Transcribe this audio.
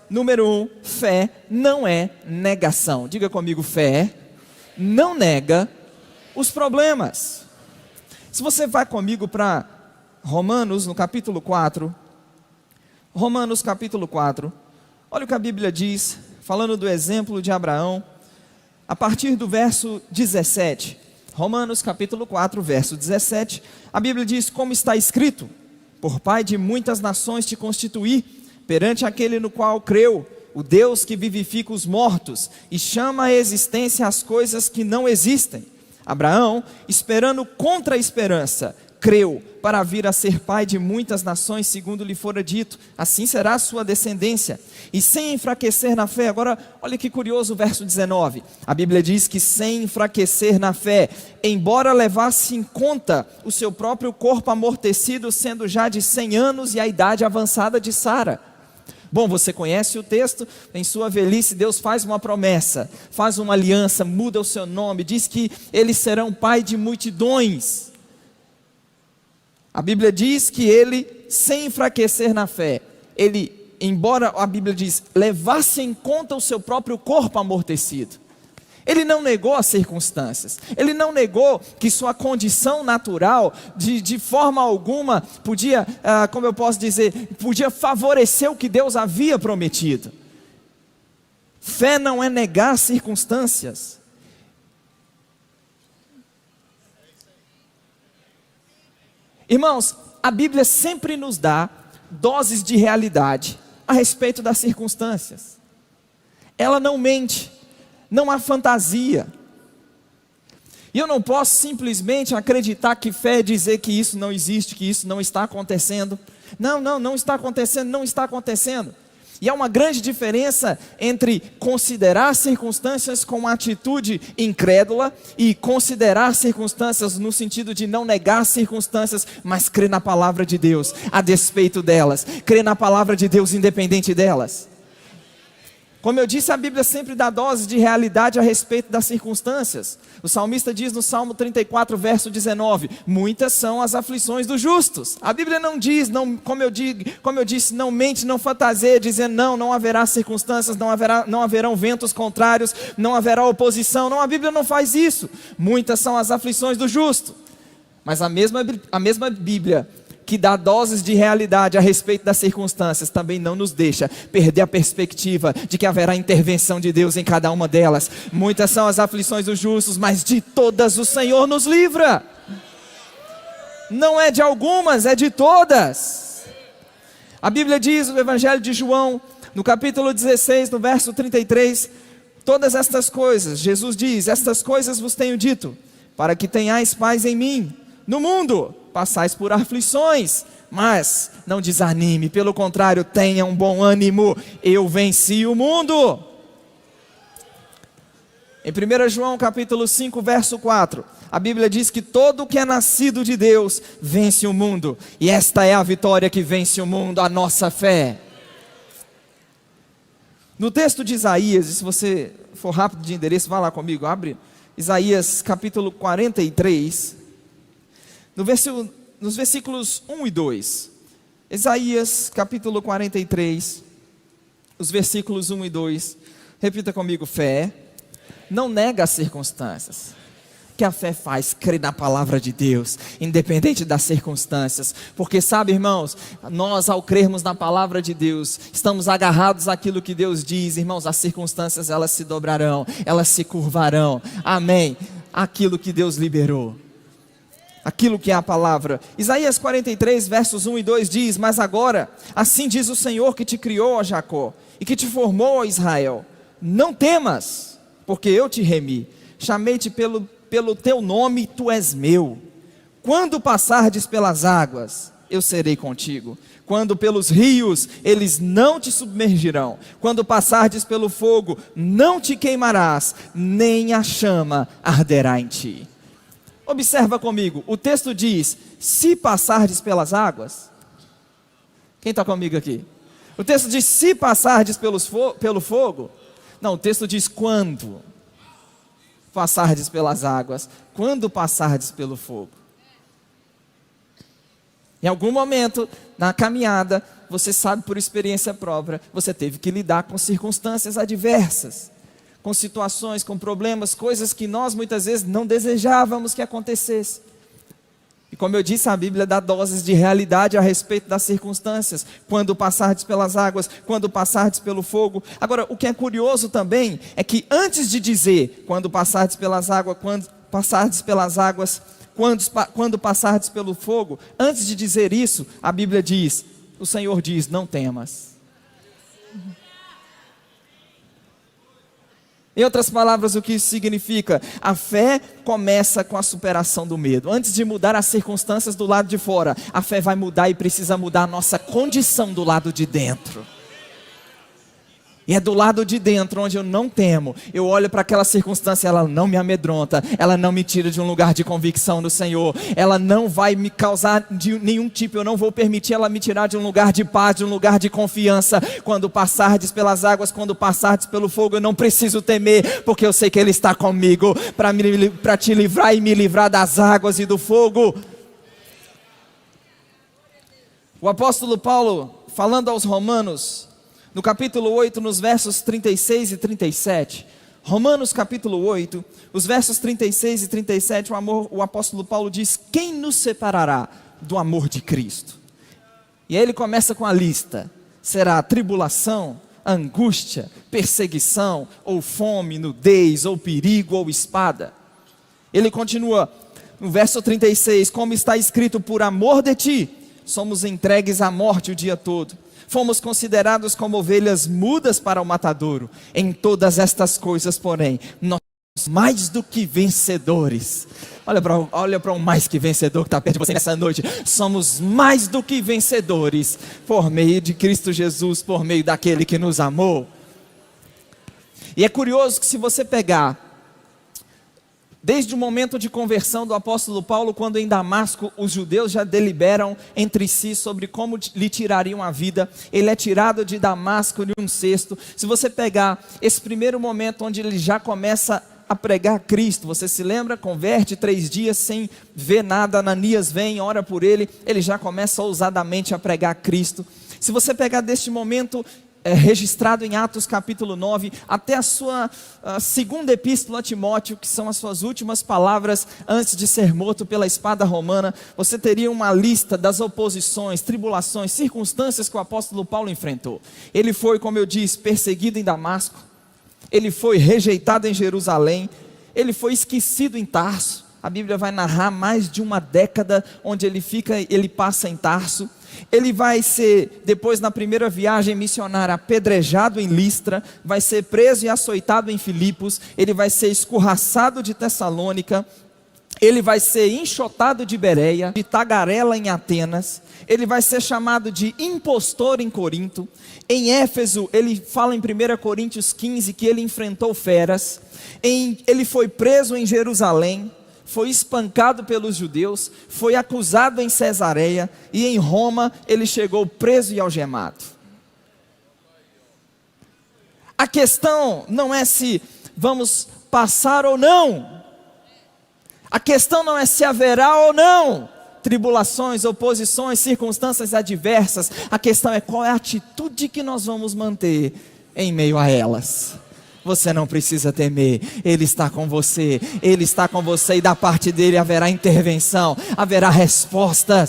Número 1, fé não é negação. Diga comigo, fé não nega os problemas. Se você vai comigo para Romanos, no capítulo 4. Romanos capítulo 4. Olha o que a Bíblia diz, falando do exemplo de Abraão, a partir do verso 17. Romanos capítulo 4, verso 17. A Bíblia diz, como está escrito: por pai de muitas nações te constituí, perante aquele no qual creu, o Deus que vivifica os mortos e chama à existência as coisas que não existem. Abraão, esperando contra a esperança, creu para vir a ser pai de muitas nações, segundo lhe fora dito, assim será a sua descendência. E sem enfraquecer na fé, agora olha que curioso o verso 19, a Bíblia diz que sem enfraquecer na fé, embora levasse em conta o seu próprio corpo amortecido, sendo já de 100 anos e a idade avançada de Sara. Bom, você conhece o texto, em sua velhice Deus faz uma promessa, faz uma aliança, muda o seu nome, diz que eles serão pai de multidões. A Bíblia diz que ele, sem enfraquecer na fé, ele, embora a Bíblia diz, levasse em conta o seu próprio corpo amortecido. Ele não negou as circunstâncias, ele não negou que sua condição natural, de forma alguma, podia, como eu posso dizer, podia favorecer o que Deus havia prometido. Fé não é negar circunstâncias. Irmãos, a Bíblia sempre nos dá doses de realidade a respeito das circunstâncias. Ela não mente. Não há fantasia. E eu não posso simplesmente acreditar que fé é dizer que isso não existe, que isso não está acontecendo. Não está acontecendo, não está acontecendo. E há uma grande diferença entre considerar circunstâncias com uma atitude incrédula e considerar circunstâncias no sentido de não negar circunstâncias, mas crer na palavra de Deus, a despeito delas. Crer na palavra de Deus independente delas. Como eu disse, a Bíblia sempre dá dose de realidade a respeito das circunstâncias. O salmista diz no Salmo 34, verso 19, muitas são as aflições dos justos. A Bíblia não diz, como eu disse, não mente, não fantaseia, dizendo não haverá circunstâncias, não haverão ventos contrários, não haverá oposição. Não, a Bíblia não faz isso. Muitas são as aflições do justo. Mas a mesma Bíblia que dá doses de realidade a respeito das circunstâncias, também não nos deixa perder a perspectiva de que haverá intervenção de Deus em cada uma delas. Muitas são as aflições dos justos, mas de todas o Senhor nos livra. Não é de algumas, é de todas. A Bíblia diz no Evangelho de João, no capítulo 16, no verso 33, todas estas coisas, Jesus diz, estas coisas vos tenho dito, para que tenhais paz em mim. No mundo passais por aflições, mas não desanime, pelo contrário, tenha um bom ânimo, eu venci o mundo. Em 1 João capítulo 5, verso 4, a Bíblia diz que todo o que é nascido de Deus vence o mundo, e esta é a vitória que vence o mundo, a nossa fé. No texto de Isaías, e se você for rápido de endereço, vá lá comigo, abre Isaías capítulo 43, nos versículos 1 e 2, Isaías capítulo 43, os versículos 1 e 2, repita comigo, fé não nega as circunstâncias. O que a fé faz? Crer na palavra de Deus, independente das circunstâncias, porque sabe, irmãos, nós ao crermos na palavra de Deus, estamos agarrados àquilo que Deus diz, irmãos, as circunstâncias elas se dobrarão, elas se curvarão, amém, aquilo que Deus liberou. Aquilo que é a palavra. Isaías 43, versos 1 e 2 diz, mas agora, assim diz o Senhor que te criou, ó Jacó, e que te formou, ó Israel, não temas, porque eu te remi, chamei-te pelo teu nome, tu és meu. Quando passardes pelas águas, eu serei contigo. Quando pelos rios, eles não te submergirão. Quando passardes pelo fogo, não te queimarás, nem a chama arderá em ti. Observa comigo, o texto diz, se passardes pelas águas. Quem está comigo aqui? O texto diz, se passardes pelo fogo. Não, o texto diz, quando passardes pelas águas. Quando passardes pelo fogo. Em algum momento, na caminhada, você sabe por experiência própria, você teve que lidar com circunstâncias adversas, com situações, com problemas, coisas que nós muitas vezes não desejávamos que acontecesse. E como eu disse, a Bíblia dá doses de realidade a respeito das circunstâncias, quando passardes pelas águas, quando passardes pelo fogo. Agora, o que é curioso também, é que antes de dizer, quando passardes pelas águas, quando passardes pelo fogo, antes de dizer isso, a Bíblia diz, o Senhor diz, não temas. Em outras palavras, o que isso significa? A fé começa com a superação do medo. Antes de mudar as circunstâncias do lado de fora, a fé vai mudar e precisa mudar a nossa condição do lado de dentro. E é do lado de dentro onde eu não temo. Eu olho para aquela circunstância, ela não me amedronta, ela não me tira de um lugar de convicção no Senhor, ela não vai me causar de nenhum tipo, eu não vou permitir ela me tirar de um lugar de paz, de um lugar de confiança. Quando passardes pelas águas, quando passardes pelo fogo, eu não preciso temer, porque eu sei que Ele está comigo, para te livrar e me livrar das águas e do fogo. O apóstolo Paulo, falando aos Romanos, no capítulo 8, nos versos 36 e 37, Romanos capítulo 8, os versos 36 e 37, o apóstolo Paulo diz, quem nos separará do amor de Cristo? E aí ele começa com a lista, será tribulação, angústia, perseguição, ou fome, nudez, ou perigo, ou espada. Ele continua, no verso 36, como está escrito, por amor de ti, somos entregues à morte o dia todo. Fomos considerados como ovelhas mudas para o matadouro. Em todas estas coisas, porém, nós somos mais do que vencedores. Olha para um mais que vencedor que está perto de você nessa noite. Somos mais do que vencedores, por meio de Cristo Jesus, por meio daquele que nos amou. E é curioso que se você pegar, desde o momento de conversão do apóstolo Paulo, quando em Damasco os judeus já deliberam entre si sobre como lhe tirariam a vida, ele é tirado de Damasco de um cesto. Se você pegar esse primeiro momento onde ele já começa a pregar Cristo, você se lembra? Converte 3 dias sem ver nada, Ananias vem, ora por ele, ele já começa ousadamente a pregar Cristo. Se você pegar deste momento registrado em Atos capítulo 9, até a sua segunda epístola a Timóteo, que são as suas últimas palavras antes de ser morto pela espada romana, você teria uma lista das oposições, tribulações, circunstâncias que o apóstolo Paulo enfrentou. Ele foi, como eu disse, perseguido em Damasco, ele foi rejeitado em Jerusalém, ele foi esquecido em Tarso. A Bíblia vai narrar mais de uma década onde ele passa em Tarso. Ele vai ser, depois na primeira viagem missionária, apedrejado em Listra, vai ser preso e açoitado em Filipos, ele vai ser escorraçado de Tessalônica, ele vai ser enxotado de Bereia, de tagarela em Atenas, ele vai ser chamado de impostor em Corinto. Em Éfeso, ele fala em 1 Coríntios 15 que ele enfrentou feras, ele foi preso em Jerusalém, foi espancado pelos judeus, foi acusado em Cesareia, e em Roma ele chegou preso e algemado. A questão não é se vamos passar ou não, a questão não é se haverá ou não tribulações, oposições, circunstâncias adversas, a questão é qual é a atitude que nós vamos manter em meio a elas. Você não precisa temer, Ele está com você, Ele está com você, e da parte dele haverá intervenção, haverá respostas.